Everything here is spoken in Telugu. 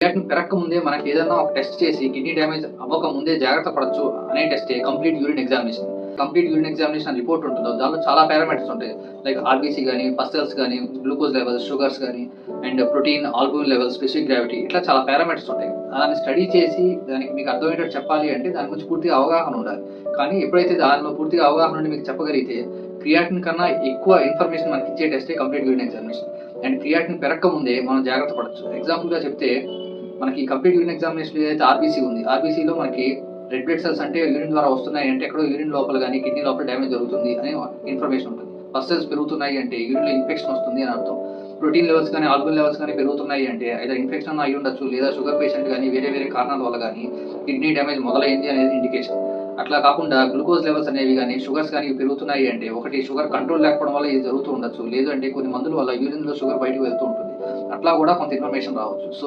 క్రియాటిన్ పెరక్క ముందే మనకి ఏదైనా ఒక టెస్ట్ చేసి కిడ్నీ డ్యామేజ్ అవ్వక ముందే జాగ్రత్త పడొచ్చు అనే టెస్టే complete urine examination. Complete urine examination report ఉంటుందో దానిలో చాలా పారామీటర్స్ ఉంటాయి. లైక్ ఆర్బీసీ గాని, పస్టల్స్ గాని, గ్లూకోజ్ లెవెల్స్, షుగర్స్ గాని and protein, albumin levels, specific gravity ఇట్లా చాలా పారామీటర్స్ ఉంటాయి. దాన్ని స్టడీ చేసి దానికి మీకు అర్థమయ్యేటట్టు చెప్పాలి అంటే దాని గురించి పూర్తిగా అవగాహన ఉండాలి. కానీ ఎప్పుడైతే దానిలో పూర్తిగా అవగాహన ఉండి మీకు చెప్పగలిగితే క్రియాటిన్ కన్నా ఎక్కువ ఇన్ఫర్మేషన్ మనకి ఇచ్చే టెస్టే complete urine examination. And creatinine పెరక్క ముందే మనం జాగ్రత్త పడొచ్చు. ఎగ్జాంపుల్‌గా చెప్తే మనకి కంప్లీట్ యూరిన్ ఎగ్జామినేషన్ ఏదైతే ఆర్బీసీ ఉంది. ఆర్బీసీలో మనకి రెడ్ బ్లడ్ సెల్స్ అంటే యూరిన్ ద్వారా వస్తున్నాయి అంటే ఎక్కడో యూరిన్ లోపల గాని, కిడ్నీ లోపల డ్యామేజ్ జరుగుతుంది అనే ఇన్ఫర్మేషన్ ఉంటుంది. పస్టల్స్ పెరుగుతున్నాయి అంటే యూరిన్‌లో ఇన్ఫెక్షన్ వస్తుంది అని అర్థం. ప్రోటీన్ లెవెల్స్ గాని, ఆల్బుమిన్ లెవెల్స్ గాని పెరుగుతున్నాయి అంటే ఐదర్ ఇన్ఫెక్షన్ అయ్యి ఉండొచ్చు, లేదా షుగర్ పేషెంట్ గాని వేరే వేరే కారణాల వల్ల గాని కిడ్నీ డ్యామేజ్ మొదలైంది అనేది ఇండికేషన్. అట్లా కాకుండా గ్లూకోజ్ లెవెల్స్ అనేవి గాని, షుగర్స్ గాని పెరుగుతున్నాయి అంటే ఒకటి షుగర్ కంట్రోల్ లేకపోవడం వల్ల ఇది జరుగుతూ ఉండొచ్చు. లేదు అంటే కొన్ని మందుల వల్ల యూరిన్‌లో షుగర్ బయటకు వెళ్తూ ఉంటుంది. అట్లా కూడా కొంత ఇన్ఫర్మేషన్ రావచ్చు. సో